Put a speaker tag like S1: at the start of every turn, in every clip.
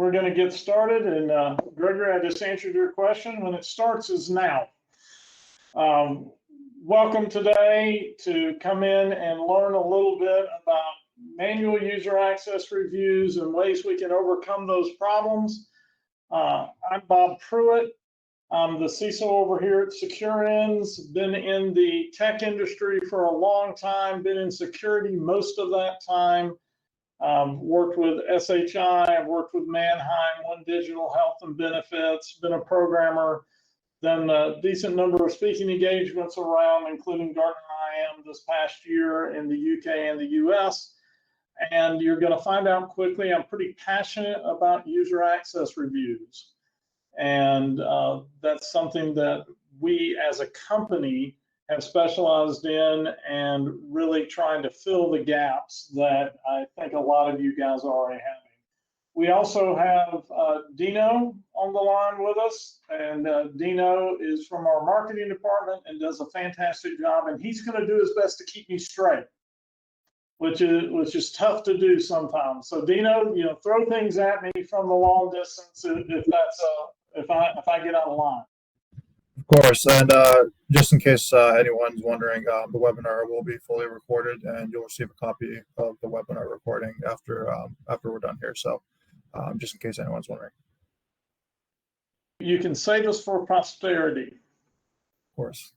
S1: we're going to get started. And Gregory, I just answered your question. When it starts is now. Welcome today to come in and learn a little bit about manual user access reviews and ways we can overcome those problems. I'm Bob Pruett. I'm the CISO over here at SecurEnds. Been in the tech industry for a long time, been in security most of that time. Worked with SHI, I've worked with Mannheim, One Digital Health and Benefits, been a programmer, done a decent number of speaking engagements around, including Gartner IM this past year in the UK and the US. And you're going to find out quickly, I'm pretty passionate about user access reviews. And that's something that we as a company have specialized in and really trying to fill the gaps that I think a lot of you guys are already having. We also have Dino on the line with us, and Dino is from our marketing department and does a fantastic job, and he's going to do his best to keep me straight, which is tough to do sometimes. So Dino, throw things at me from the long distance if I get out of line.
S2: Of course, and just in case anyone's wondering, the webinar will be fully recorded, and you'll receive a copy of the webinar recording after we're done here. So, just in case anyone's wondering,
S1: you can save us for posterity.
S2: Of course.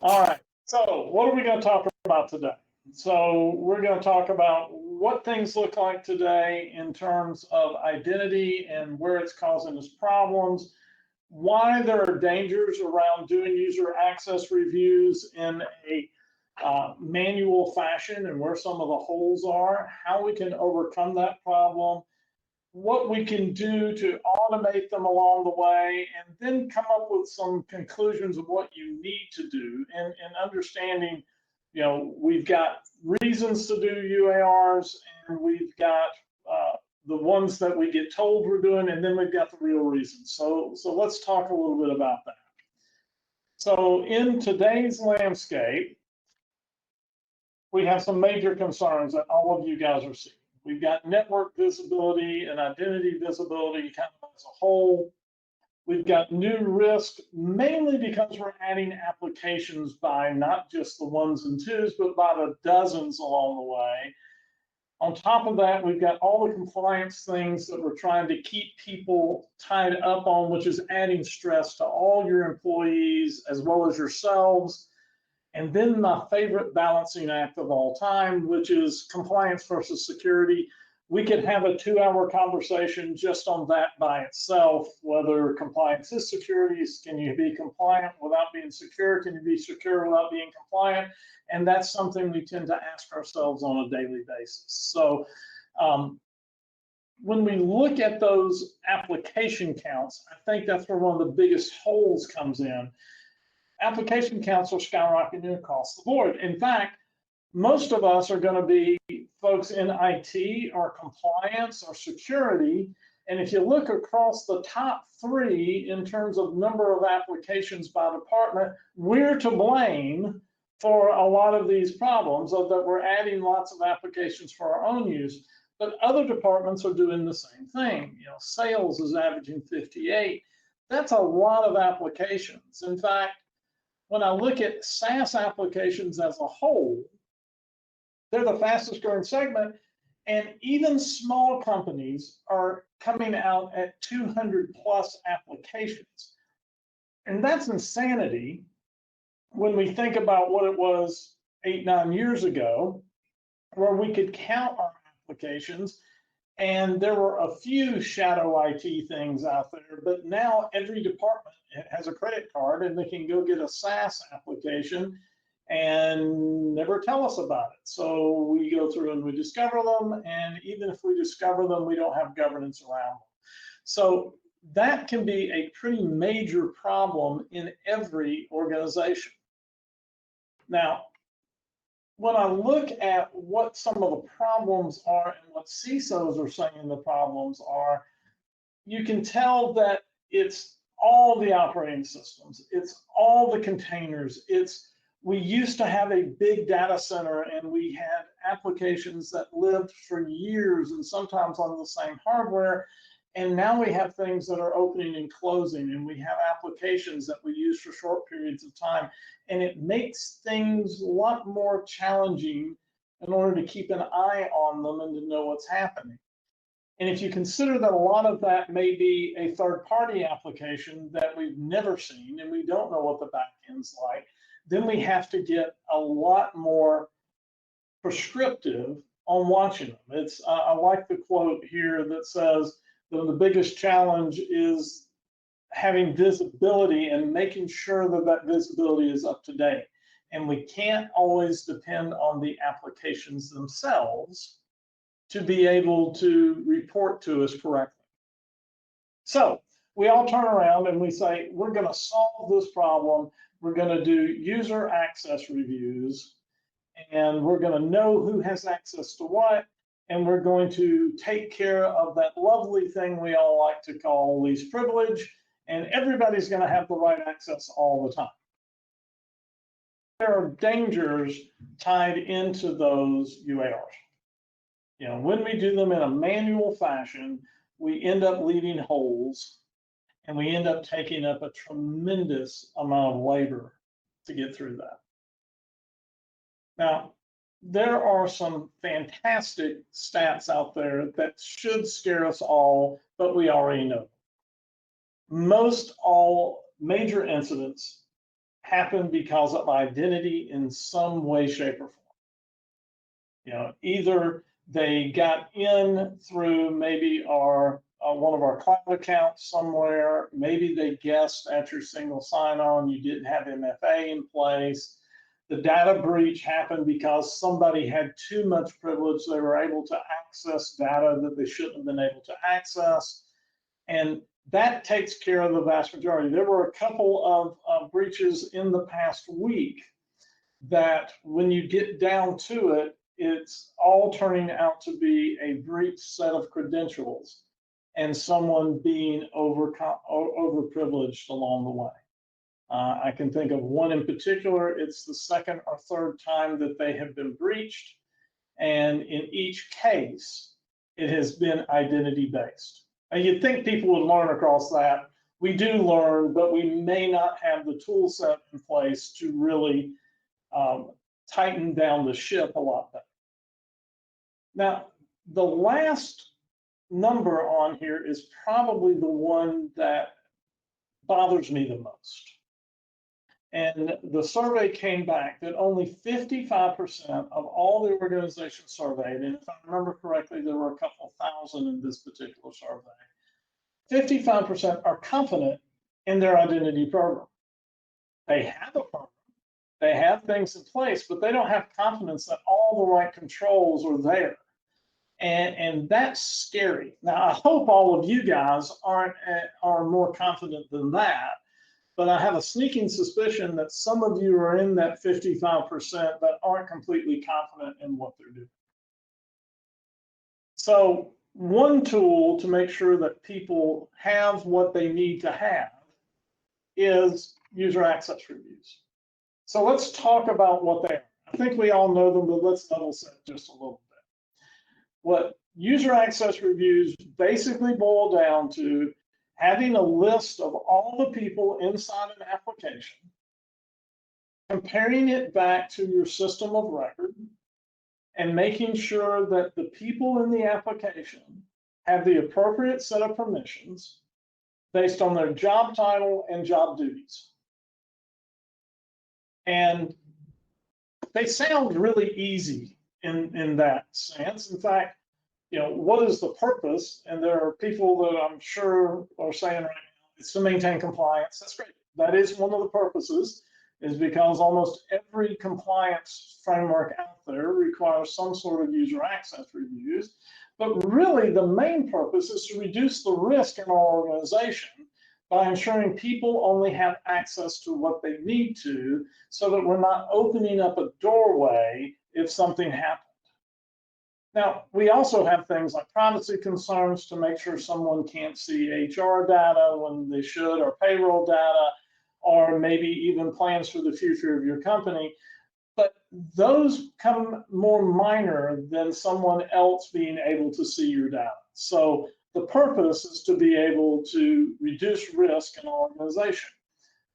S1: All right. So, what are we going to talk about today? So, we're going to talk about what things look like today in terms of identity and where it's causing us problems. Why there are dangers around doing user access reviews in a manual fashion and where some of the holes are, how we can overcome that problem, what we can do to automate them along the way, and then come up with some conclusions of what you need to do and understanding, we've got reasons to do UARs and we've got the ones that we get told we're doing, and then we've got the real reasons. So let's talk a little bit about that. So in today's landscape, we have some major concerns that all of you guys are seeing. We've got network visibility and identity visibility kind of as a whole. We've got new risk, mainly because we're adding applications by not just the ones and twos, but by the dozens along the way. On top of that, we've got all the compliance things that we're trying to keep people tied up on, which is adding stress to all your employees as well as yourselves. And then my favorite balancing act of all time, which is compliance versus security. We could have a 2-hour conversation just on that by itself, whether compliance is security. Can you be compliant without being secure? Can you be secure without being compliant? And that's something we tend to ask ourselves on a daily basis. So when we look at those application counts, I think that's where one of the biggest holes comes in. Application counts are skyrocketing across the board. In fact, most of us are going to be folks in IT or compliance or security. And if you look across the top 3 in terms of number of applications by department, we're to blame for a lot of these problems of that we're adding lots of applications for our own use. But other departments are doing the same thing. Sales is averaging 58. That's a lot of applications. In fact, when I look at SaaS applications as a whole, they're the fastest growing segment, and even small companies are coming out at 200 plus applications. And that's insanity when we think about what it was 8-9 years ago, where we could count our applications and there were a few shadow IT things out there, but now every department has a credit card and they can go get a SaaS application and never tell us about it. So we go through and we discover them, and even if we discover them, we don't have governance around them. So that can be a pretty major problem in every organization. Now, when I look at what some of the problems are and what CISOs are saying the problems are, you can tell that it's all the operating systems, it's all the containers, it's we used to have a big data center and we had applications that lived for years and sometimes on the same hardware. And now we have things that are opening and closing, and we have applications that we use for short periods of time. And it makes things a lot more challenging in order to keep an eye on them and to know what's happening. And if you consider that a lot of that may be a third-party application that we've never seen and we don't know what the back end's like, then we have to get a lot more prescriptive on watching them. It's I like the quote here that says that the biggest challenge is having visibility and making sure that that visibility is up to date. And we can't always depend on the applications themselves to be able to report to us correctly. So we all turn around and we say, we're going to solve this problem. We're going to do user access reviews, and we're going to know who has access to what, and we're going to take care of that lovely thing we all like to call least privilege, and everybody's going to have the right access all the time. There are dangers tied into those UARs. You know, when we do them in a manual fashion, we end up leaving holes, and we end up taking up a tremendous amount of labor to get through that. Now, there are some fantastic stats out there that should scare us all, but we already know. Most all major incidents happen because of identity in some way, shape, or form. You know, either they got in through maybe our one of our cloud accounts somewhere, maybe they guessed at your single sign-on, you didn't have MFA in place. The data breach happened because somebody had too much privilege. They were able to access data that they shouldn't have been able to access. And that takes care of the vast majority. There were a couple of breaches in the past week that when you get down to it, it's all turning out to be a breach set of credentials and someone being overprivileged along the way. I can think of one in particular. It's the second or third time that they have been breached. And in each case, it has been identity-based. And you'd think people would learn across that. We do learn, but we may not have the tool set in place to really tighten down the ship a lot better. Now, the last number on here is probably the one that bothers me the most. And the survey came back that only 55% of all the organizations surveyed, and if I remember correctly, there were a couple thousand in this particular survey, 55% are confident in their identity program. They have a program, they have things in place, but they don't have confidence that all the right controls are there. And that's scary. Now, I hope all of you guys are more confident than that, but I have a sneaking suspicion that some of you are in that 55% that aren't completely confident in what they're doing. So one tool to make sure that people have what they need to have is user access reviews. So let's talk about what they are. I think we all know them, but let's double set just a little bit. What user access reviews basically boil down to having a list of all the people inside an application, comparing it back to your system of record, and making sure that the people in the application have the appropriate set of permissions based on their job title and job duties. And they sound really easy in that sense. In fact, you know, what is the purpose? And there are people that I'm sure are saying right now, it's to maintain compliance. That's great. That is one of the purposes, is because almost every compliance framework out there requires some sort of user access reviews. But really, the main purpose is to reduce the risk in our organization by ensuring people only have access to what they need to, so that we're not opening up a doorway if something happens. Now, we also have things like privacy concerns to make sure someone can't see HR data when they should, or payroll data, or maybe even plans for the future of your company. But those come more minor than someone else being able to see your data. So the purpose is to be able to reduce risk in an organization.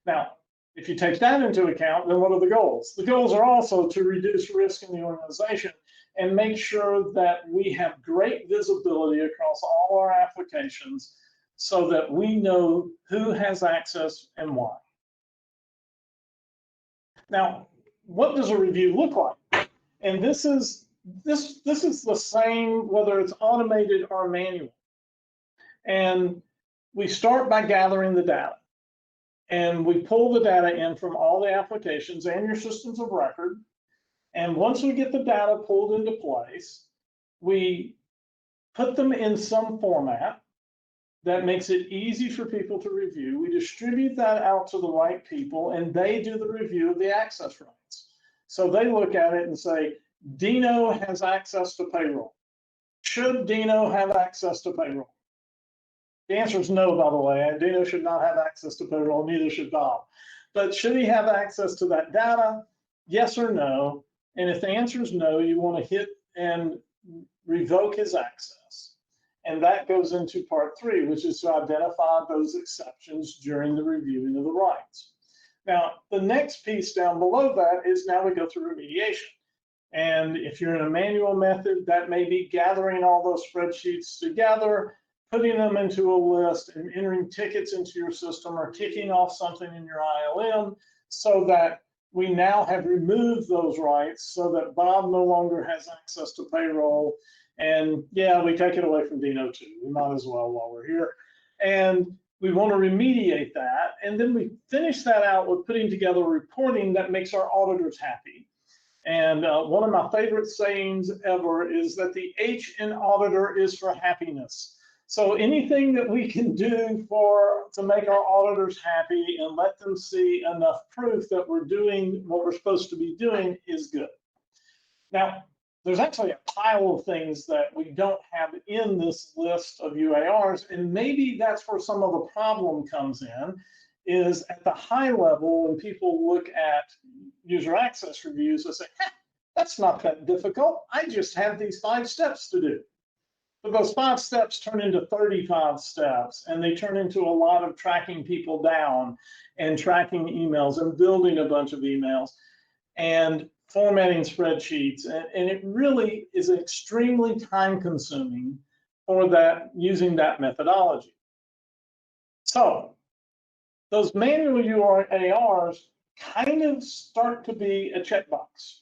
S1: Now, if you take that into account, then what are the goals? The goals are also to reduce risk in the organization and make sure that we have great visibility across all our applications so that we know who has access and why. Now, what does a review look like? And this is the same whether it's automated or manual. And we start by gathering the data. And we pull the data in from all the applications and your systems of record. And once we get the data pulled into place, we put them in some format that makes it easy for people to review. We distribute that out to the right people, and they do the review of the access rights. So they look at it and say, Dino has access to payroll. Should Dino have access to payroll? The answer is no, by the way. Dino should not have access to payroll, neither should Bob. But should he have access to that data? Yes or no? And if the answer is no, you want to hit and revoke his access. And that goes into part 3, which is to identify those exceptions during the reviewing of the rights. Now, the next piece down below that is now we go through remediation. And if you're in a manual method, that may be gathering all those spreadsheets together, putting them into a list and entering tickets into your system or kicking off something in your ILM so that we now have removed those rights so that Bob no longer has access to payroll. And yeah, we take it away from Dino too. We might as well while we're here. And we want to remediate that. And then we finish that out with putting together reporting that makes our auditors happy. And one of my favorite sayings ever is that the H in auditor is for happiness. So anything that we can do to make our auditors happy and let them see enough proof that we're doing what we're supposed to be doing is good. Now, there's actually a pile of things that we don't have in this list of UARs, and maybe that's where some of the problem comes in, is at the high level when people look at user access reviews, they say, that's not that difficult. I just have these 5 steps to do. But those 5 steps turn into 35 steps, and they turn into a lot of tracking people down and tracking emails and building a bunch of emails and formatting spreadsheets. And it really is extremely time consuming for that, using that methodology. So those manual UARs kind of start to be a checkbox.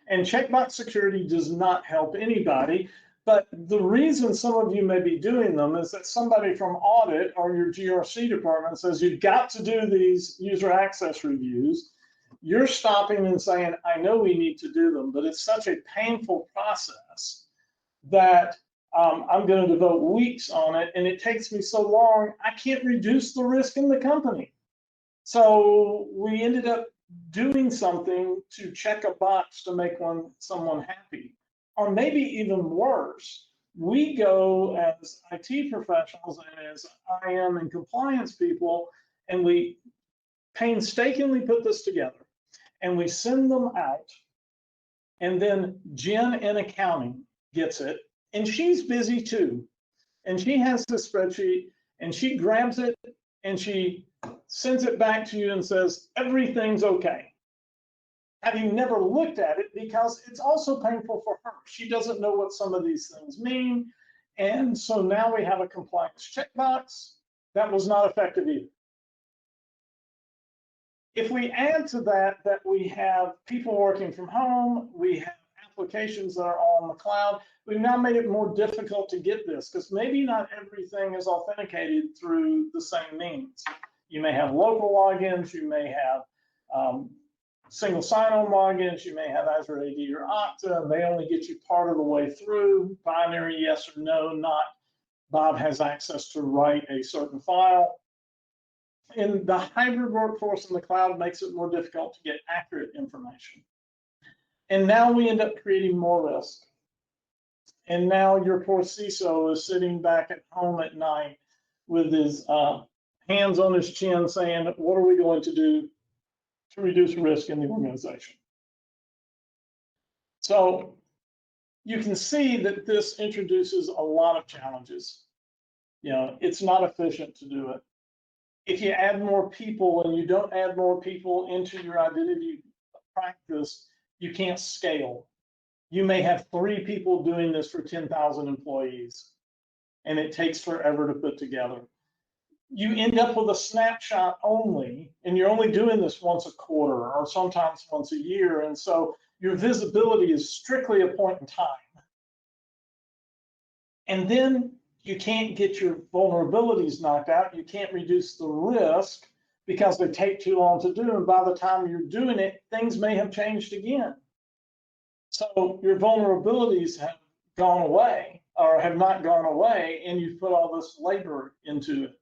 S1: And checkbox security does not help anybody. But the reason some of you may be doing them is that somebody from audit or your GRC department says you've got to do these user access reviews. You're stopping and saying, I know we need to do them, but it's such a painful process that I'm going to devote weeks on it, and it takes me so long, I can't reduce the risk in the company. So we ended up doing something to check a box to make someone happy. Or maybe even worse, we go as IT professionals and as IM and compliance people, and we painstakingly put this together, and we send them out, and then Jen in accounting gets it, and she's busy too, and she has this spreadsheet, and she grabs it, and she sends it back to you and says, everything's okay. Having never looked at it, because it's also painful for her. She doesn't know what some of these things mean. And so now we have a compliance checkbox that was not effective either. If we add to that we have people working from home, we have applications that are all in the cloud, we've now made it more difficult to get this, because maybe not everything is authenticated through the same means. You may have local logins, you may have single sign-on logins, you may have Azure AD or Okta, and they only get you part of the way through, binary yes or no, not Bob has access to write a certain file. And the hybrid workforce in the cloud makes it more difficult to get accurate information. And now we end up creating more risk. And now your poor CISO is sitting back at home at night with his hands on his chin saying, what are we going to do to reduce risk in the organization? So you can see that this introduces a lot of challenges. You know, it's not efficient to do it. If you add more people and you don't add more people into your identity practice, you can't scale. You may have 3 people doing this for 10,000 employees, and it takes forever to put together. You end up with a snapshot only, and you're only doing this once a quarter or sometimes once a year. And so your visibility is strictly a point in time. And then you can't get your vulnerabilities knocked out. You can't reduce the risk because they take too long to do. And by the time you're doing it, things may have changed again. So your vulnerabilities have gone away or have not gone away, and you've put all this labor into it.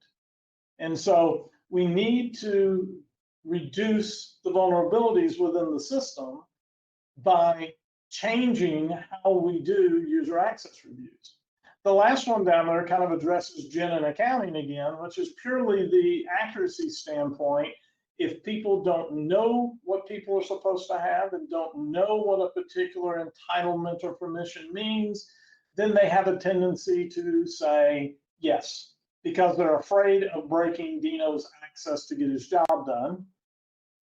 S1: And so we need to reduce the vulnerabilities within the system by changing how we do user access reviews. The last one down there kind of addresses gen and accounting again, which is purely the accuracy standpoint. If people don't know what people are supposed to have and don't know what a particular entitlement or permission means, then they have a tendency to say yes, because they're afraid of breaking Dino's access to get his job done.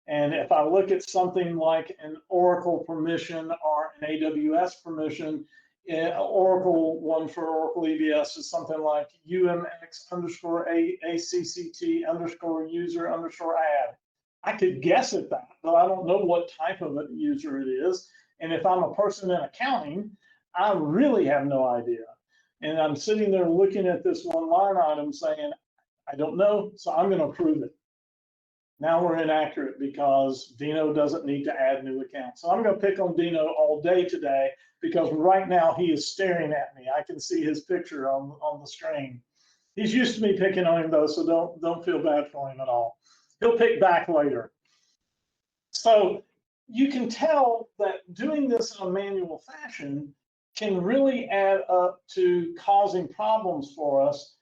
S1: And if I look at something like an Oracle permission or an AWS permission, Oracle one for Oracle EBS is something like UMX_ACCT_user_add. I could guess at that, but I don't know what type of a user it is. And if I'm a person in accounting, I really have no idea. And I'm sitting there looking at this one line item saying, I don't know, so I'm going to approve it. Now we're inaccurate because Dino doesn't need to add new accounts. So I'm going to pick on Dino all day today because right now he is staring at me. I can see his picture on the screen. He's used to me picking on him though, so don't feel bad for him at all. He'll pick back later. So you can tell that doing this in a manual fashion can really add up to causing problems for us,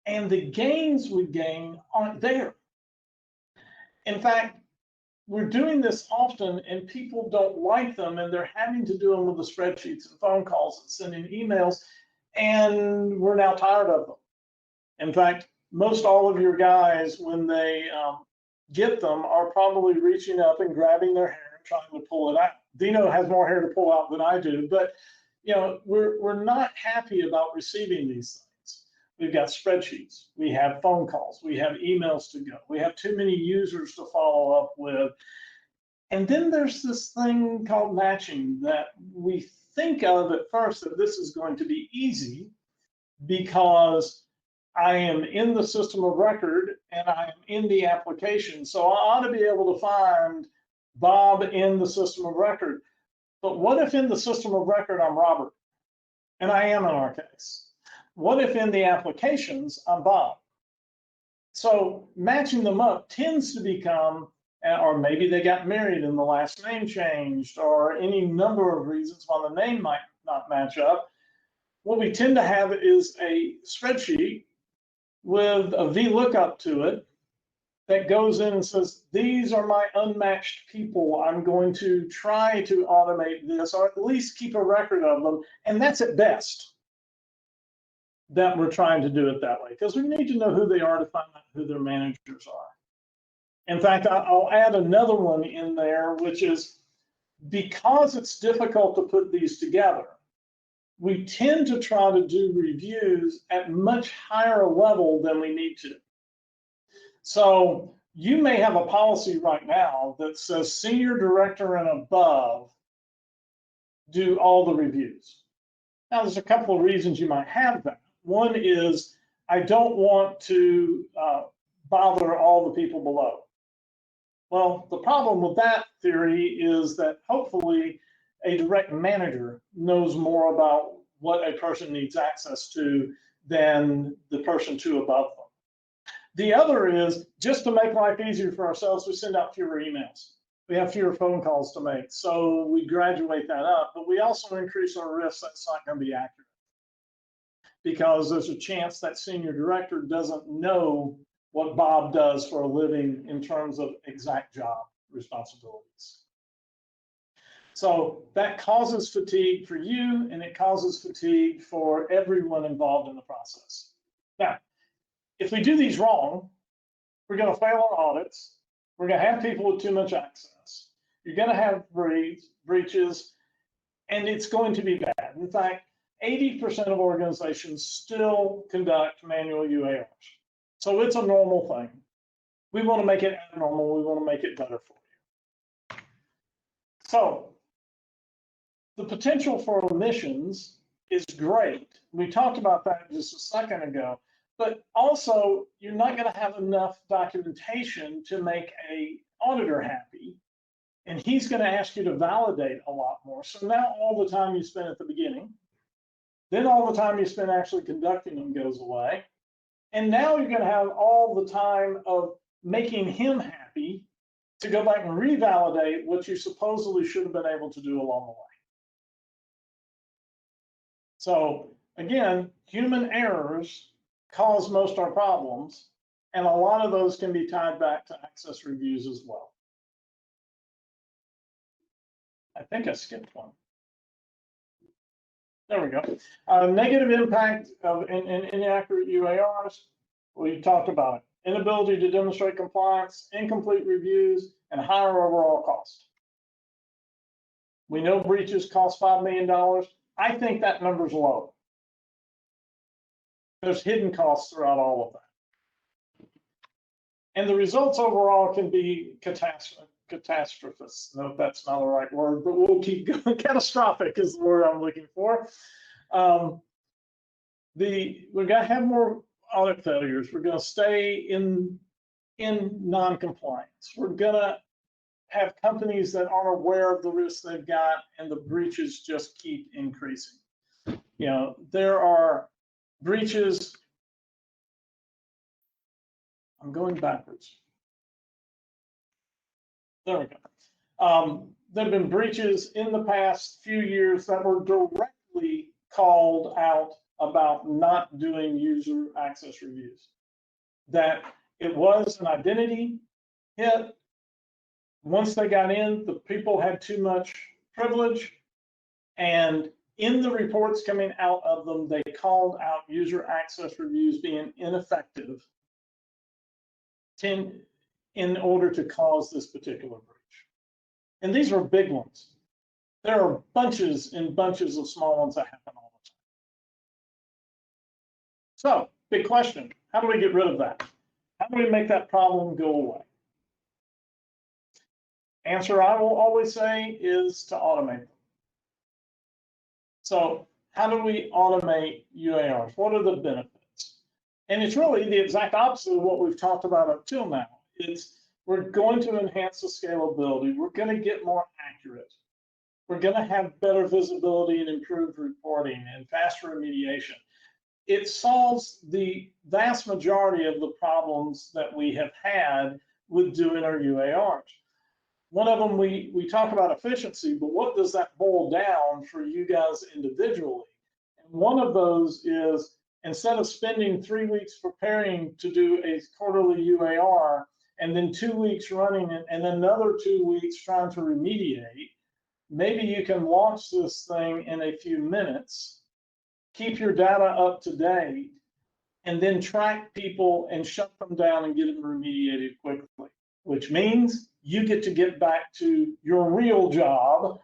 S1: and the gains we gain aren't there. In fact, we're doing this often and people don't like them, and they're having to do them with the spreadsheets and phone calls and sending emails, and we're now tired of them. In fact, most all of your guys, when they get them, are probably reaching up and grabbing their hair and trying to pull it out. Dino has more hair to pull out than I do, but you know, we're not happy about receiving these things. We've got spreadsheets, we have phone calls, we have emails to go, we have too many users to follow up with. And then there's this thing called matching that we think of at first that this is going to be easy because I am in the system of record and I am in the application. So I ought to be able to find Bob in the system of record. But what if in the system of record I'm Robert? And I am in our case. What if in the applications I'm Bob? So matching them up tends to become, or maybe they got married and the last name changed, or any number of reasons why the name might not match up. What we tend to have is a spreadsheet with a VLOOKUP to it that goes in and says, these are my unmatched people. I'm going to try to automate this, or at least keep a record of them. And that's at best that we're trying to do it that way, because we need to know who they are to find out who their managers are. In fact, I'll add another one in there, which is because it's difficult to put these together, we tend to try to do reviews at much higher level than we need to. So you may have a policy right now that says senior director and above do all the reviews. Now, there's a couple of reasons you might have that. One is I don't want to bother all the people below. Well, the problem with that theory is that hopefully a direct manager knows more about what a person needs access to than the person two above them. The other is, just to make life easier for ourselves, we send out fewer emails. We have fewer phone calls to make, so we graduate that up, but we also increase our risk that's not going to be accurate, because there's a chance that senior director doesn't know what Bob does for a living in terms of exact job responsibilities. So that causes fatigue for you, and it causes fatigue for everyone involved in the process. Now, if we do these wrong, we're going to fail our audits. We're going to have people with too much access. You're going to have breaches, and it's going to be bad. In fact, 80% of organizations still conduct manual UARs. So it's a normal thing. We want to make it abnormal. We want to make it better for you. So the potential for omissions is great. We talked about that just a second ago, but also you're not going to have enough documentation to make an auditor happy, and he's going to ask you to validate a lot more. So now all the time you spend at the beginning, then all the time you spend actually conducting them goes away. And now you're going to have all the time of making him happy to go back and revalidate what you supposedly should have been able to do along the way. So again, human errors cause most of our problems, and a lot of those can be tied back to access reviews as well. I think I skipped one. There we go. Negative impact of inaccurate UARs. We talked about it. Inability to demonstrate compliance, incomplete reviews, and higher overall cost. We know breaches cost $5 million. I think that number's low. There's hidden costs throughout all of that. And the results overall can be catastrophist. No, that's not the right word, but we'll keep going. Catastrophic is the word I'm looking for. We're going to have more audit failures. We're going to stay in non-compliance. We're going to have companies that aren't aware of the risks they've got, and the breaches just keep increasing. You know, there are breaches. I'm going backwards. There we go. There have been breaches in the past few years that were directly called out about not doing user access reviews. That it was an identity hit. Once they got in, the people had too much privilege, and in the reports coming out of them, they called out user access reviews being ineffective in order to cause this particular breach. And these were big ones. There are bunches and bunches of small ones that happen all the time. So, big question, how do we get rid of that? How do we make that problem go away? Answer I will always say is to automate them. So how do we automate UARs? What are the benefits? And it's really the exact opposite of what we've talked about up till now. We're going to enhance the scalability. We're going to get more accurate. We're going to have better visibility and improved reporting and faster remediation. It solves the vast majority of the problems that we have had with doing our UARs. One of them, we talk about efficiency, but what does that boil down for you guys individually? And one of those is, instead of spending 3 weeks preparing to do a quarterly UAR, and then 2 weeks running it, and then another 2 weeks trying to remediate, maybe you can launch this thing in a few minutes, keep your data up to date, and then track people and shut them down and get them remediated quickly, which means you get to get back to your real job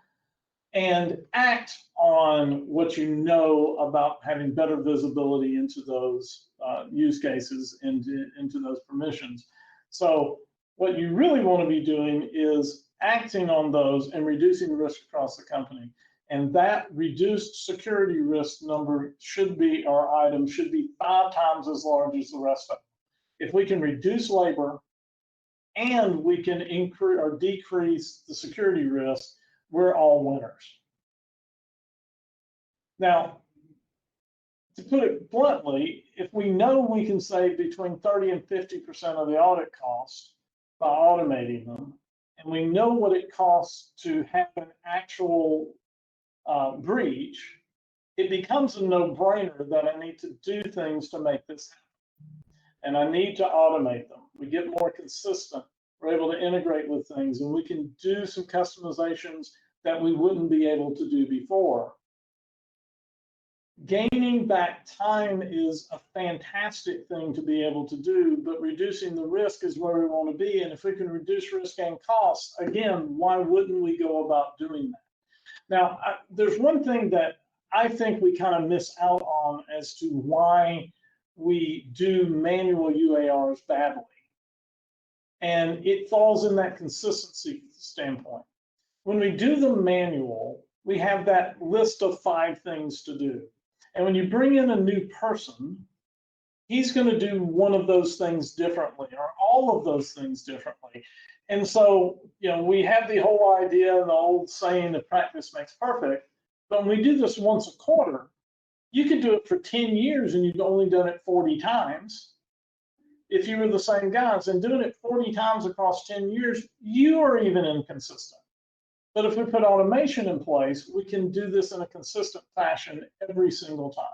S1: and act on what you know about having better visibility into those use cases, into those permissions. So what you really want to be doing is acting on those and reducing risk across the company. And that reduced security risk number should be, our item should be 5 times as large as the rest of them. If we can reduce labor and we can increase or decrease the security risk, we're all winners. Now, to put it bluntly, if we know we can save between 30 and 50% of the audit costs by automating them, and we know what it costs to have an actual breach, it becomes a no-brainer that I need to do things to make this happen. and I need to automate them. We get more consistent. We're able to integrate with things, and we can do some customizations that we wouldn't be able to do before. Gaining back time is a fantastic thing to be able to do, but reducing the risk is where we want to be. And if we can reduce risk and costs, again, why wouldn't we go about doing that? Now, there's one thing that I think we kind of miss out on as to why we do manual UARs badly. And it falls in that consistency standpoint. When we do the manual, we have that list of 5 things to do. And when you bring in a new person, he's going to do one of those things differently, or all of those things differently. And so, we have the whole idea, the old saying that practice makes perfect. But when we do this once a quarter, you could do it for 10 years and you've only done it 40 times. If you were the same guys, and doing it 40 times across 10 years, you are even inconsistent. But if we put automation in place, we can do this in a consistent fashion every single time.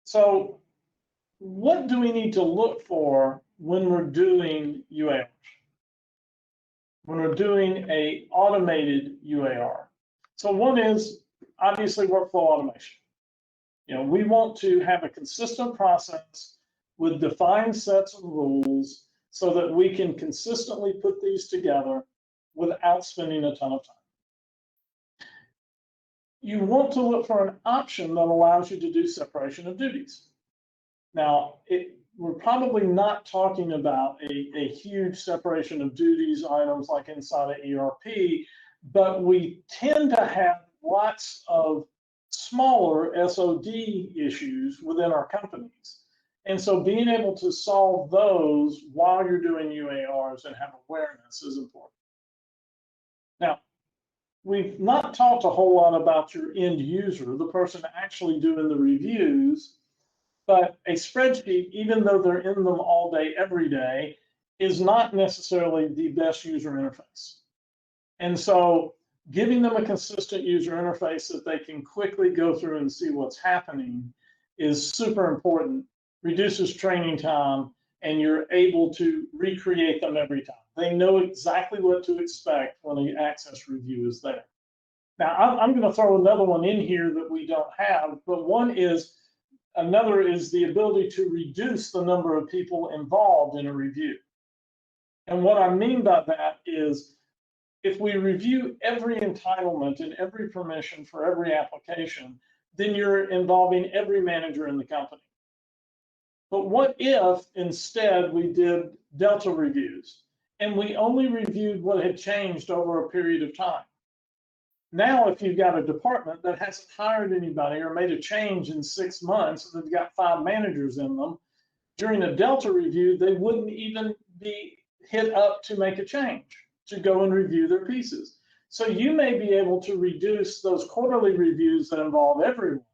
S1: So what do we need to look for when we're doing UARs? When we're doing an automated UAR? So one is obviously workflow automation. We want to have a consistent process with defined sets of rules so that we can consistently put these together without spending a ton of time. You want to look for an option that allows you to do separation of duties. Now, we're probably not talking about a huge separation of duties items like inside of ERP, but we tend to have lots of smaller SOD issues within our companies. And so being able to solve those while you're doing UARs and have awareness is important. Now, we've not talked a whole lot about your end user, the person actually doing the reviews, but a spreadsheet, even though they're in them all day, every day, is not necessarily the best user interface. And so giving them a consistent user interface that they can quickly go through and see what's happening is super important. Reduces training time, and you're able to recreate them every time. They know exactly what to expect when an access review is there. Now, I'm going to throw another one in here that we don't have, but another is the ability to reduce the number of people involved in a review. And what I mean by that is, if we review every entitlement and every permission for every application, then you're involving every manager in the company. But what if instead we did Delta reviews and we only reviewed what had changed over a period of time? Now, if you've got a department that hasn't hired anybody or made a change in 6 months, and they've got 5 managers in them, during a Delta review, they wouldn't even be hit up to make a change, to go and review their pieces. So you may be able to reduce those quarterly reviews that involve everyone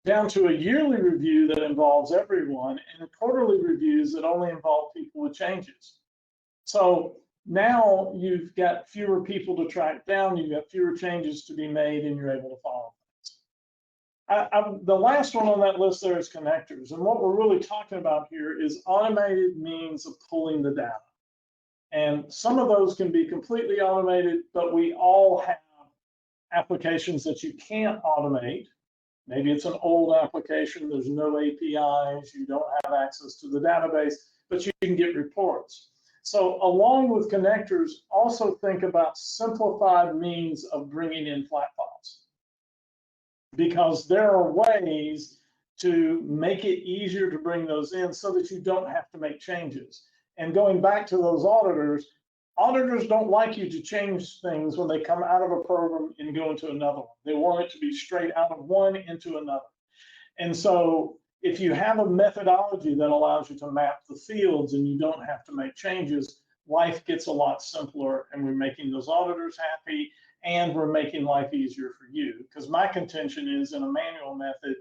S1: down to a yearly review that involves everyone, and quarterly reviews that only involve people with changes. So now you've got fewer people to track down, you've got fewer changes to be made, and you're able to follow things. The last one on that list there is connectors. And what we're really talking about here is automated means of pulling the data. And some of those can be completely automated, but we all have applications that you can't automate. Maybe it's an old application, there's no APIs, you don't have access to the database, but you can get reports. So along with connectors, also think about simplified means of bringing in flat files, because there are ways to make it easier to bring those in so that you don't have to make changes. And going back to those auditors don't like you to change things when they come out of a program and go into another one. They want it to be straight out of one into another. And so if you have a methodology that allows you to map the fields and you don't have to make changes, life gets a lot simpler, and we're making those auditors happy, and we're making life easier for you. Because my contention is, in a manual method,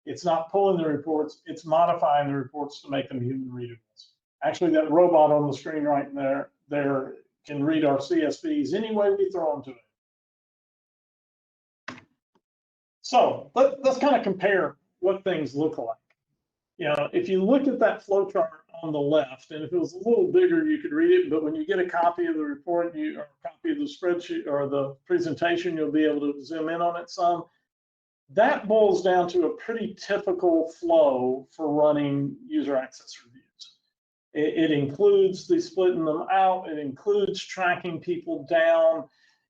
S1: it's not pulling the reports, it's modifying the reports to make them human readable. Actually, that robot on the screen right there can read our CSVs any way we throw them to it. So let's kind of compare what things look like. if you look at that flow chart on the left, and if it was a little bigger, you could read it, but when you get a copy of the report, or a copy of the spreadsheet or the presentation, you'll be able to zoom in on it some. That boils down to a pretty typical flow for running user access reviews. It includes the splitting them out. It includes tracking people down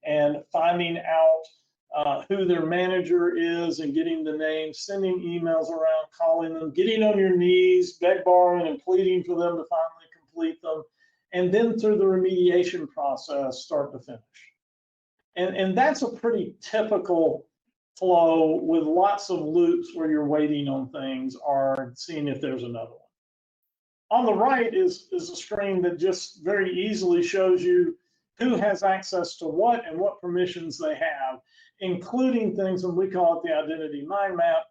S1: and finding out who their manager is and getting the name, sending emails around, calling them, getting on your knees, begging and pleading for them to finally complete them, and then through the remediation process, start to finish. And that's a pretty typical flow with lots of loops where you're waiting on things or seeing if there's another one. On the right is a screen that just very easily shows you who has access to what and what permissions they have, including things, and we call it the identity mind map,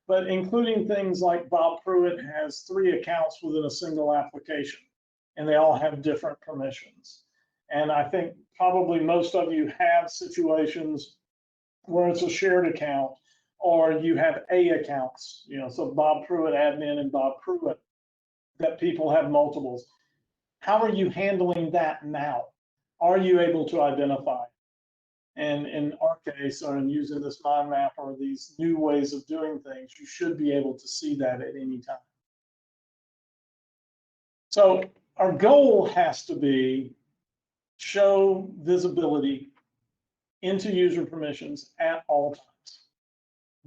S1: but including things like Bob Pruett has 3 accounts within a single application, and they all have different permissions. And I think probably most of you have situations where it's a shared account, or you have A accounts, so Bob Pruett admin and Bob Pruett, that people have multiples. How are you handling that now? Are you able to identify? And in our case, or in using this mind map or these new ways of doing things, you should be able to see that at any time. So our goal has to be show visibility into user permissions at all times.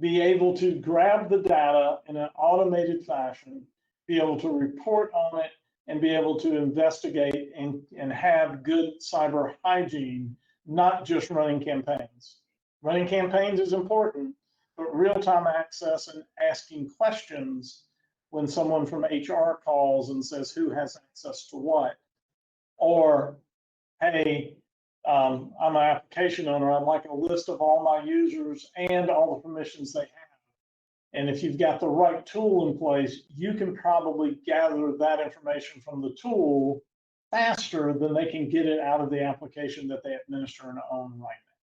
S1: Be able to grab the data in an automated fashion, be able to report on it, and be able to investigate and have good cyber hygiene, not just running campaigns. Running campaigns is important, but real-time access and asking questions when someone from HR calls and says who has access to what, or hey, I'm an application owner, I'd like a list of all my users and all the permissions they have. And if you've got the right tool in place, you can probably gather that information from the tool faster than they can get it out of the application that they administer and own right now.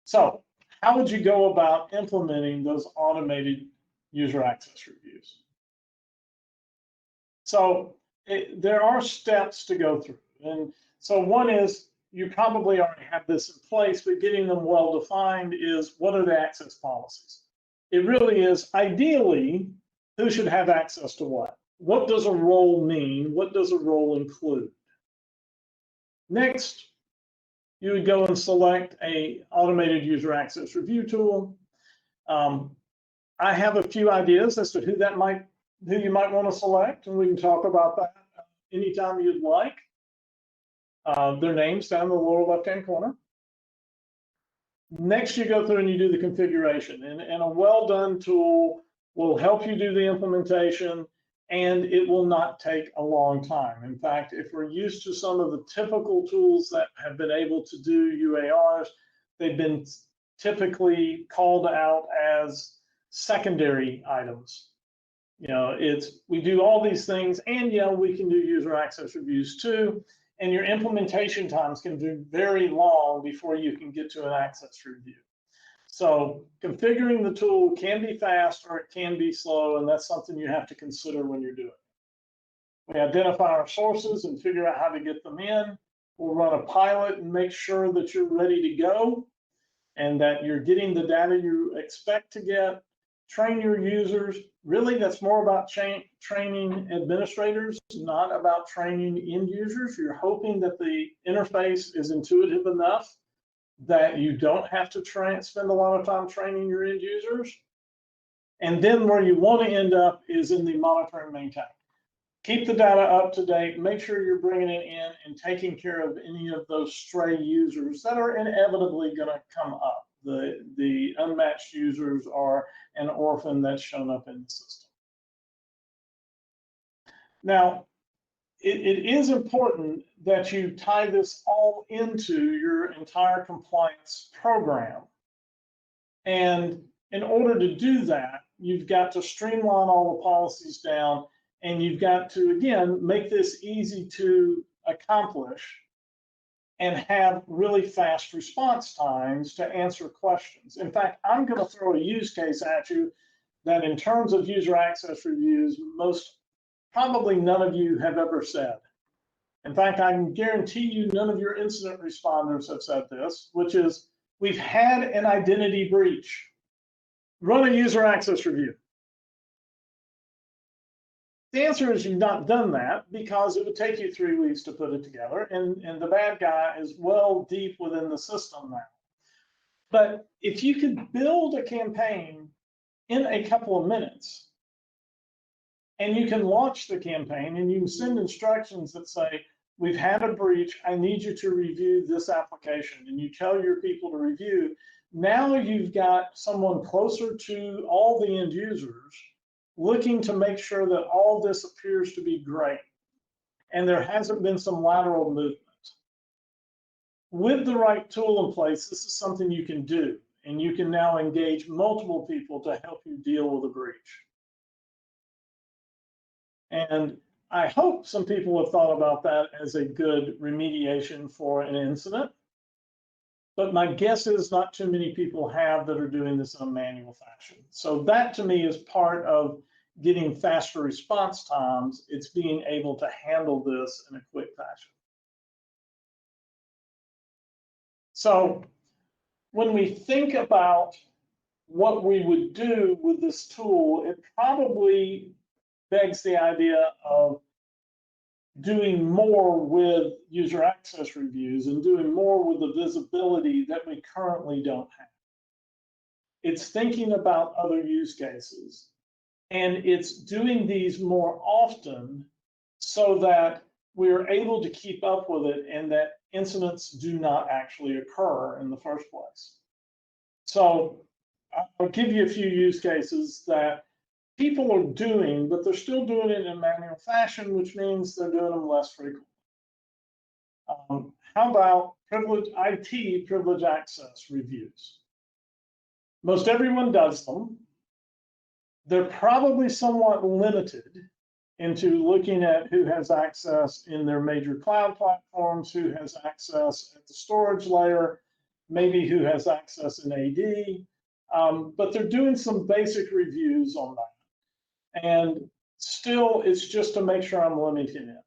S1: So how would you go about implementing those automated user access reviews? So there are steps to go through. And so one is, you probably already have this in place, but getting them well defined is, what are the access policies? It really is, ideally, who should have access to what? What does a role mean? What does a role include? Next, you would go and select a automated user access review tool. I have a few ideas as to who you might want to select, and we can talk about that anytime you'd like. Their names down in the lower left-hand corner. Next, you go through and you do the configuration, and a well-done tool will help you do the implementation, and it will not take a long time. In fact, if we're used to some of the typical tools that have been able to do UARs, they've been typically called out as secondary items. We do all these things, and we can do user access reviews too. And your implementation times can be very long before you can get to an access review. So configuring the tool can be fast or it can be slow, and that's something you have to consider when you're doing it. We identify our sources and figure out how to get them in. We'll run a pilot and make sure that you're ready to go and that you're getting the data you expect to get. Train your users. Really, that's more about training administrators, not about training end users. You're hoping that the interface is intuitive enough that you don't have to spend a lot of time training your end users. And then where you want to end up is in the monitor and maintain. Keep the data up to date. Make sure you're bringing it in and taking care of any of those stray users that are inevitably going to come up. The unmatched users are an orphan that's shown up in the system. Now, it is important that you tie this all into your entire compliance program. And in order to do that, you've got to streamline all the policies down, and you've got to, again, make this easy to accomplish and have really fast response times to answer questions. In fact, I'm going to throw a use case at you that in terms of user access reviews, probably none of you have ever said. In fact, I can guarantee you none of your incident responders have said this, which is, we've had an identity breach. Run a user access review. The answer is you've not done that because it would take you 3 weeks to put it together, and the bad guy is well deep within the system now. But if you could build a campaign in a couple of minutes, and you can launch the campaign and you can send instructions that say, we've had a breach, I need you to review this application, and you tell your people to review, now you've got someone closer to all the end users looking to make sure that all this appears to be great, and there hasn't been some lateral movement. With the right tool in place, this is something you can do, and you can now engage multiple people to help you deal with a breach. And I hope some people have thought about that as a good remediation for an incident, but my guess is not too many people have that are doing this in a manual fashion. So that to me is part of getting faster response times. It's being able to handle this in a quick fashion. So when we think about what we would do with this tool, it probably begs the idea of doing more with user access reviews and doing more with the visibility that we currently don't have. It's thinking about other use cases, and it's doing these more often so that we're able to keep up with it and that incidents do not actually occur in the first place. So I'll give you a few use cases that people are doing, but they're still doing it in a manual fashion, which means they're doing them less frequently. How about IT privilege access reviews? Most everyone does them. They're probably somewhat limited into looking at who has access in their major cloud platforms, who has access at the storage layer, maybe who has access in AD, but they're doing some basic reviews on that. And still, it's just to make sure I'm limiting it.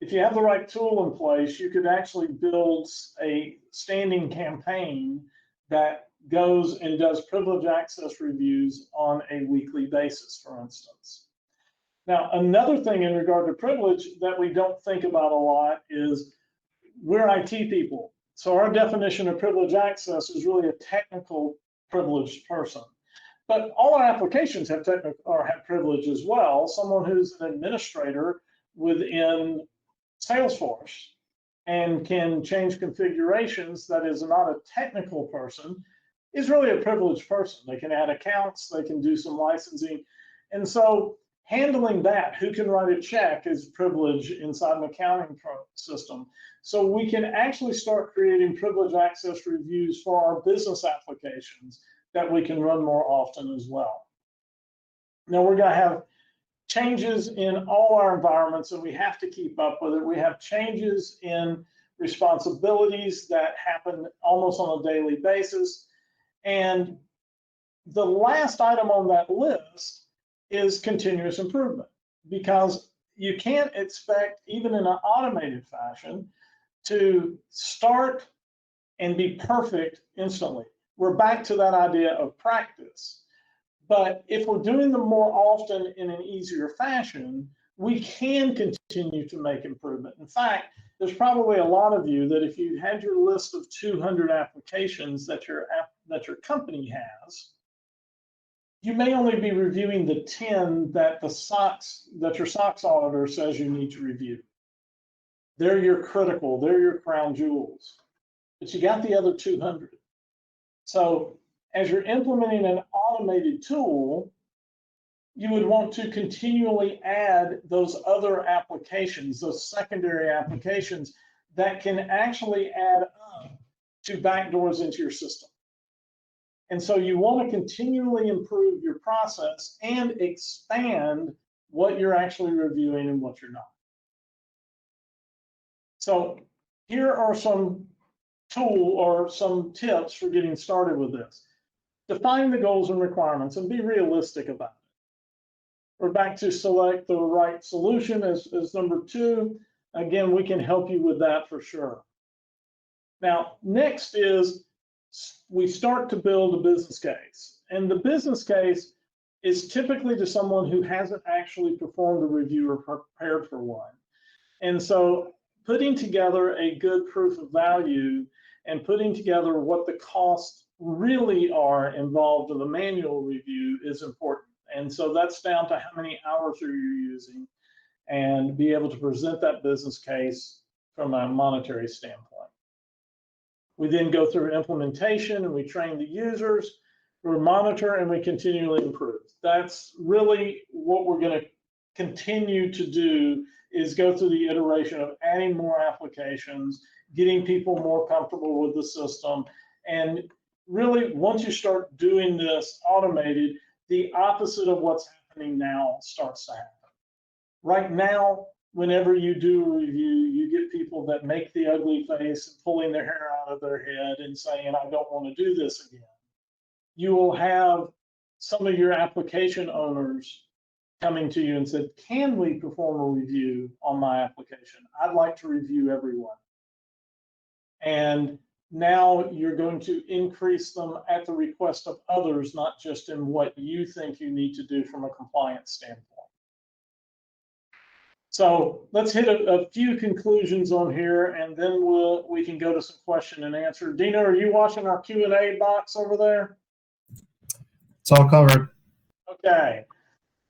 S1: If you have the right tool in place, you could actually build a standing campaign that goes and does privilege access reviews on a weekly basis, for instance. Now, another thing in regard to privilege that we don't think about a lot is we're IT people. So our definition of privilege access is really a technical privileged person. But all our applications have privilege as well. Someone who's an administrator within Salesforce and can change configurations, that is not a technical person, is really a privileged person. They can add accounts, they can do some licensing. And so handling that, who can write a check, is privilege inside an accounting system. So we can actually start creating privilege access reviews for our business applications that we can run more often as well. Now we're going to have changes in all our environments, and we have to keep up with it. We have changes in responsibilities that happen almost on a daily basis. And the last item on that list is continuous improvement, because you can't expect, even in an automated fashion, to start and be perfect instantly. We're back to that idea of practice. But if we're doing them more often in an easier fashion, we can continue to make improvement. In fact, there's probably a lot of you that if you had your list of 200 applications that your company has, you may only be reviewing the 10 that your SOX auditor says you need to review. They're your critical, they're your crown jewels. But you got the other 200. So as you're implementing an automated tool, you would want to continually add those other applications, those secondary applications that can actually add up to backdoors into your system. And so you want to continually improve your process and expand what you're actually reviewing and what you're not. So here are some some tips for getting started with this. define the goals and requirements and be realistic about it. We're back to select the right solution as number 2. Again, we can help you with that for sure. Now, next is we start to build a business case. And the business case is typically to someone who hasn't actually performed a review or prepared for one. And so putting together a good proof of value and putting together what the costs really are involved in a manual review is important. And so that's down to how many hours are you using and be able to present that business case from a monetary standpoint. We then go through implementation and we train the users, we monitor, and we continually improve. That's really what we're going to continue to do, is go through the iteration of adding more applications, getting people more comfortable with the system. And really, once you start doing this automated, the opposite of what's happening now starts to happen. Right now, whenever you do a review, you get people that make the ugly face and pulling their hair out of their head and saying, I don't want to do this again. You will have some of your application owners coming to you and said, can we perform a review on my application? I'd like to review everyone. And now you're going to increase them at the request of others, not just in what you think you need to do from a compliance standpoint. So let's hit a few conclusions on here, and then we can go to some question and answer. Dina, are you watching our Q&A box over there?
S2: It's all covered.
S1: Okay.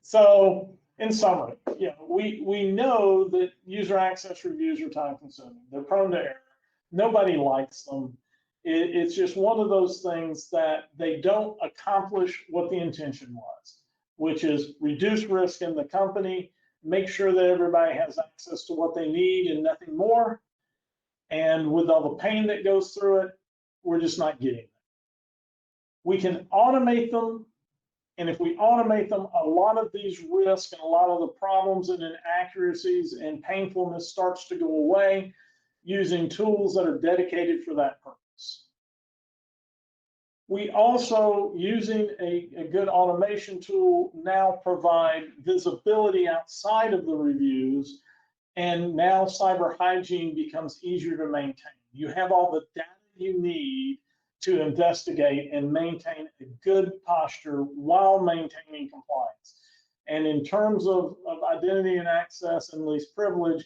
S1: So in summary, we know that user access reviews are time consuming. They're prone to error. Nobody likes them. It's just one of those things that they don't accomplish what the intention was, which is reduce risk in the company, make sure that everybody has access to what they need and nothing more. And with all the pain that goes through it, we're just not getting it. We can automate them. And if we automate them, a lot of these risks and a lot of the problems and inaccuracies and painfulness starts to go away using tools that are dedicated for that purpose. We also, using a good automation tool, now provide visibility outside of the reviews, and now cyber hygiene becomes easier to maintain. You have all the data you need to investigate and maintain a good posture while maintaining compliance. And in terms of identity and access and least privilege,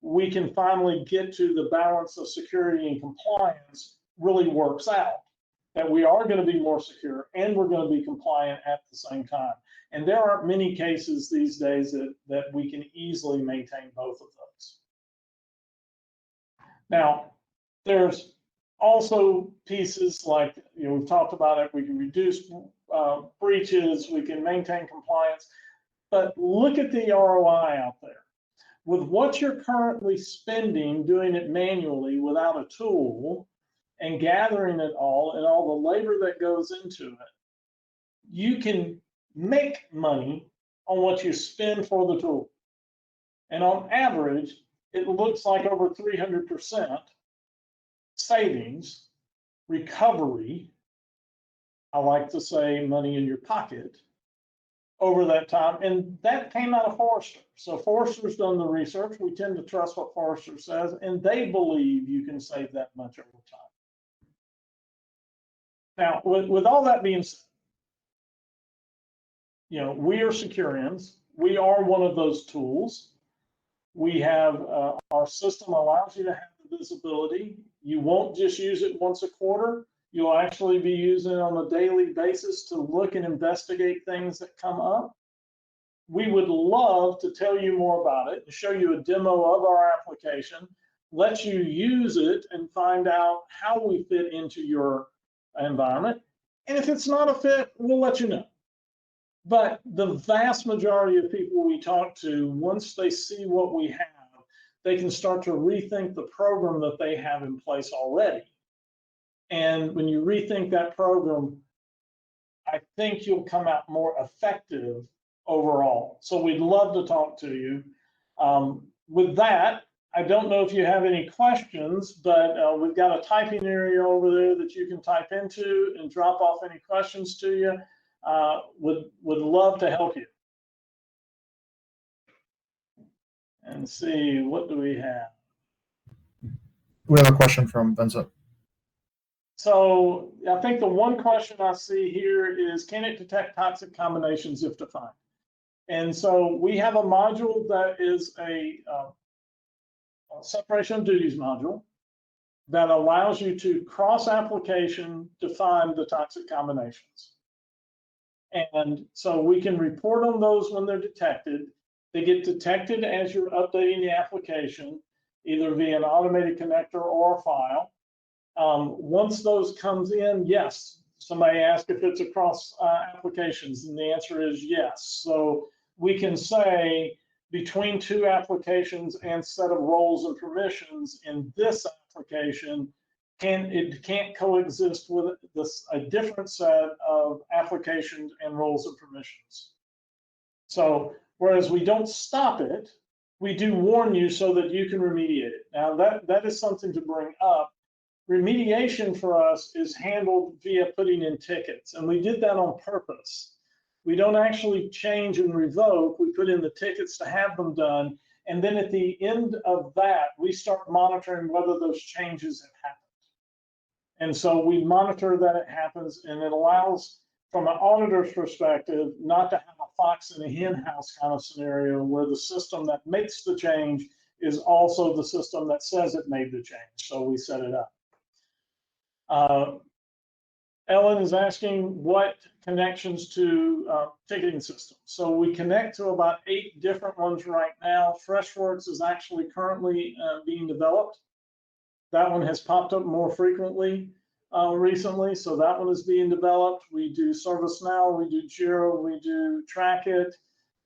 S1: we can finally get to the balance of security and compliance really works out, that we are going to be more secure and we're going to be compliant at the same time. And there aren't many cases these days that we can easily maintain both of those. Now, there's also pieces like, we've talked about it, we can reduce breaches, we can maintain compliance, but look at the ROI out there. With what you're currently spending doing it manually without a tool and gathering it all and all the labor that goes into it, you can make money on what you spend for the tool. And on average, it looks like over 300% savings, recovery, I like to say money in your pocket, over that time. And that came out of Forrester. So Forrester's done the research. We tend to trust what Forrester says, and they believe you can save that much over time. Now, with all that being said, we are SecurEnds. We are one of those tools. We have, our system allows you to have the visibility. You won't just use it once a quarter. You'll actually be using it on a daily basis to look and investigate things that come up. We would love to tell you more about it and show you a demo of our application, let you use it and find out how we fit into your environment. And if it's not a fit, we'll let you know. But the vast majority of people we talk to, once they see what we have, they can start to rethink the program that they have in place already. And when you rethink that program, I think you'll come out more effective overall. So we'd love to talk to you. With that, I don't know if you have any questions, but we've got a typing area over there that you can type into and drop off any questions to you. Would love to help you. And see, what do we have?
S2: We have a question from Vincent.
S1: So I think the one question I see here is, can it detect toxic combinations if defined? And so we have a module that is a separation of duties module that allows you to cross-application define the toxic combinations. And so we can report on those when they're detected. They get detected as you're updating the application, either via an automated connector or a file. Once those comes in, yes, somebody asked if it's across applications, and the answer is yes. So we can say between two applications and set of roles and permissions in this application, it can't coexist with a different set of applications and roles and permissions. So whereas we don't stop it, we do warn you so that you can remediate it. Now that is something to bring up. Remediation for us is handled via putting in tickets, and we did that on purpose. We don't actually change and revoke, we put in the tickets to have them done, and then at the end of that, we start monitoring whether those changes have happened. And so we monitor that it happens, and it allows, from an auditor's perspective, not to have a fox in a hen house kind of scenario where the system that makes the change is also the system that says it made the change. So we set it up. Ellen is asking what connections to ticketing systems. So we connect to about 8 different ones right now. Freshworks is actually currently being developed. That one has popped up more frequently recently, so that one is being developed. We do ServiceNow, we do Jira, we do Trackit.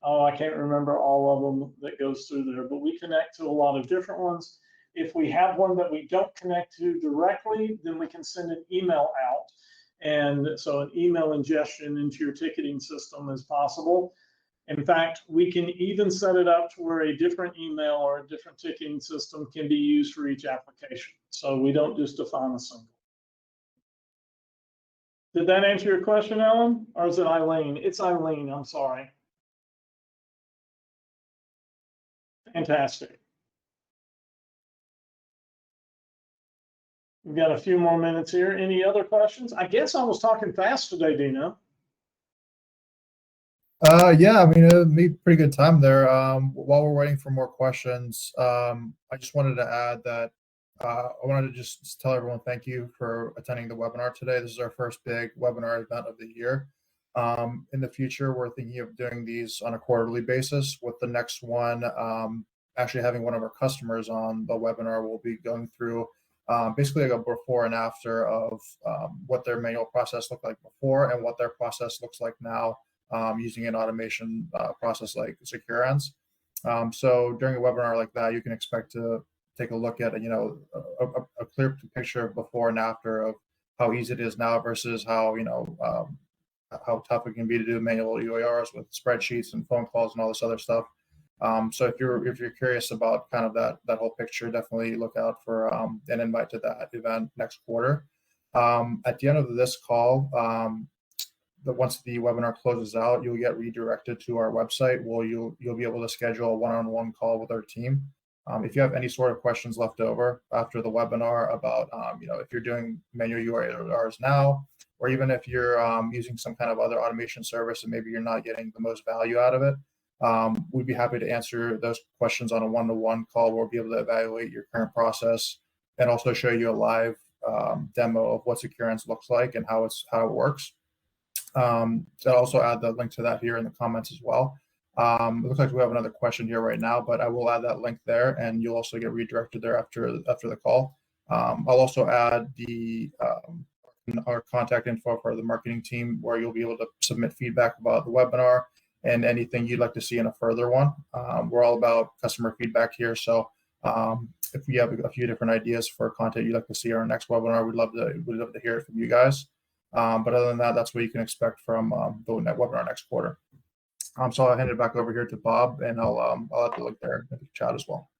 S1: Oh, I can't remember all of them that goes through there, but we connect to a lot of different ones. If we have one that we don't connect to directly, then we can send an email out. And so an email ingestion into your ticketing system is possible. In fact, we can even set it up to where a different email or a different ticketing system can be used for each application. So we don't just define a single. Did that answer your question, Ellen? Or is it Eileen? It's Eileen, I'm sorry. Fantastic. We've got a few more minutes here. Any other questions? I guess I was talking fast today, Dino.
S2: Yeah, I mean, it made pretty good time there. While we're waiting for more questions, I just wanted to add that I wanted to just tell everyone thank you for attending the webinar today. This is our first big webinar event of the year. In the future, we're thinking of doing these on a quarterly basis, with the next one actually having one of our customers on the webinar. We'll be going through basically like a before and after of what their manual process looked like before and what their process looks like now using an automation process like SecurEnds. So during a webinar like that, you can expect to take a look at a clear picture of before and after of how easy it is now versus how how tough it can be to do manual UARS with spreadsheets and phone calls and all this other stuff. So if you're curious about kind of that whole picture, definitely look out for an invite to that event next quarter. At the end of this call, once the webinar closes out, you'll get redirected to our website where you'll be able to schedule a one-on-one call with our team. If you have any sort of questions left over after the webinar about if you're doing manual UARs now, or even if you're using some kind of other automation service and maybe you're not getting the most value out of it, we'd be happy to answer those questions on a one-to-one call. We'll be able to evaluate your current process and also show you a live demo of what SecurEnds looks like and how it works. So I'll also add the link to that here in the comments as well. It looks like we have another question here right now, but I will add that link there, and you'll also get redirected there after the call. I'll also add our contact info for the marketing team, where you'll be able to submit feedback about the webinar and anything you'd like to see in a further one. We're all about customer feedback here, so if we have a few different ideas for content you'd like to see in our next webinar, we'd love to hear it from you guys. But other than that, that's what you can expect from the webinar next quarter. So I'll hand it back over here to Bob, and I'll add the link there in the chat as well.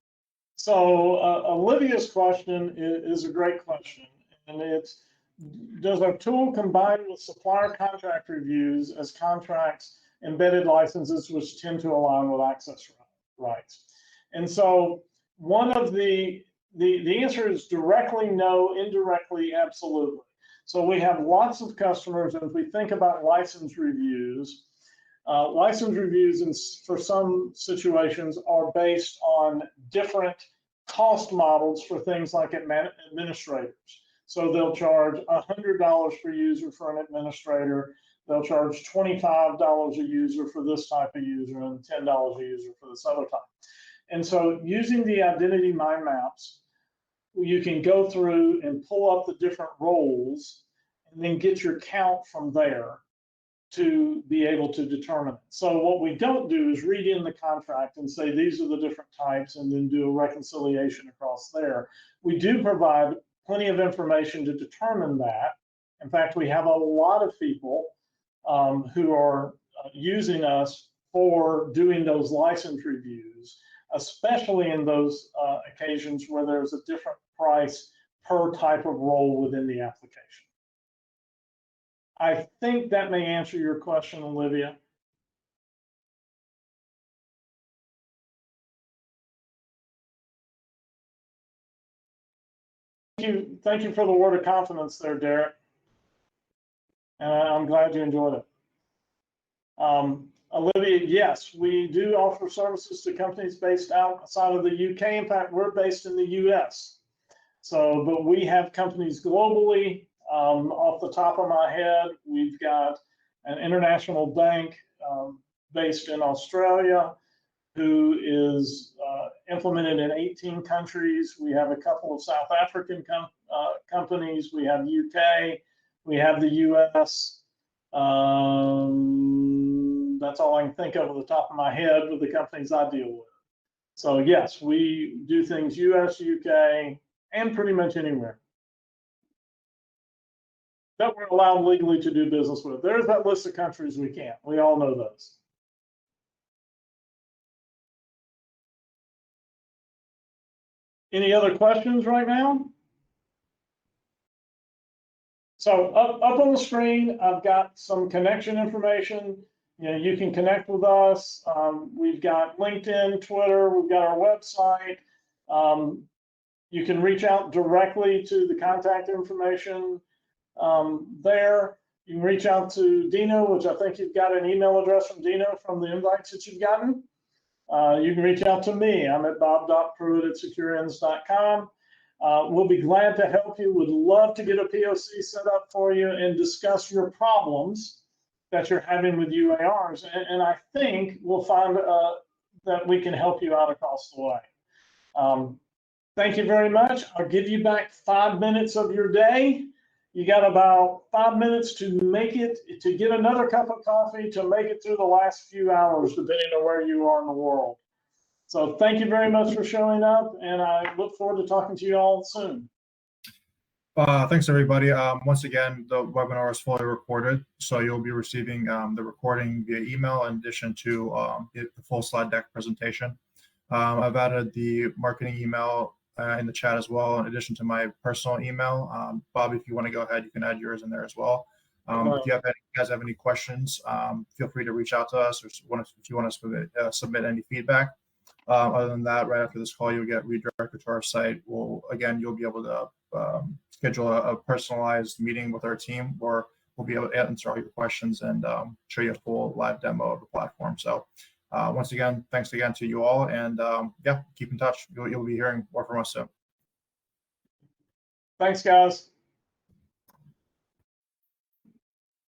S1: So Olivia's question is a great question, and it's, does our tool combine with supplier contract reviews as contracts embedded licenses which tend to align with access rights? And so one of the answer is directly no, indirectly absolutely. So we have lots of customers, and if we think about license reviews for some situations are based on different cost models for things like administrators. So they'll charge $100 per user for an administrator. They'll charge $25 a user for this type of user and $10 a user for this other type. And so using the identity mind maps, you can go through and pull up the different roles and then get your count from there to be able to determine it. So what we don't do is read in the contract and say these are the different types and then do a reconciliation across there. We do provide plenty of information to determine that. In fact, we have a lot of people who are using us for doing those license reviews, especially in those occasions where there's a different price per type of role within the application. I think that may answer your question, Olivia. Thank you for the word of confidence there, Derek. And I'm glad you enjoyed it. Olivia, yes, we do offer services to companies based outside of the UK. In fact, we're based in the US. So, but we have companies globally. Off the top of my head, we've got an international bank based in Australia who is implemented in 18 countries. We have a couple of South African companies. We have UK. We have the US. That's all I can think of at the top of my head with the companies I deal with. So yes, we do things US, UK, and pretty much anywhere that we're allowed legally to do business with. There's that list of countries we can't. We all know those. Any other questions right now? So up on the screen, I've got some connection information. You know, you can connect with us. We've got LinkedIn, Twitter, we've got our website. You can reach out directly to the contact information there. You can reach out to Dino, which I think you've got an email address from Dino from the invites that you've gotten. You can reach out to me. I'm at bob.pruett@secureends.com. We'll be glad to help you. Would love to get a POC set up for you and discuss your problems that you're having with UARs. And I think we'll find that we can help you out across the way. Thank you very much. I'll give you back 5 minutes of your day. You got about 5 minutes to get another cup of coffee, to make it through the last few hours, depending on where you are in the world. So thank you very much for showing up, and I look forward to talking to you all soon.
S2: Thanks, everybody. Once again, the webinar is fully recorded, so you'll be receiving the recording via email in addition to the full slide deck presentation. I've added the marketing email in the chat as well, in addition to my personal email. Bob, if you want to go ahead, you can add yours in there as well. If you guys have any questions, feel free to reach out to us, or if you want to submit any feedback. Other than that, right after this call, you'll get redirected to our site. You'll be able to schedule a personalized meeting with our team, or we'll be able to answer all your questions and show you a full live demo of the platform. So once again, thanks again to you all, and yeah, keep in touch. You'll be hearing more from us soon.
S1: Thanks, guys.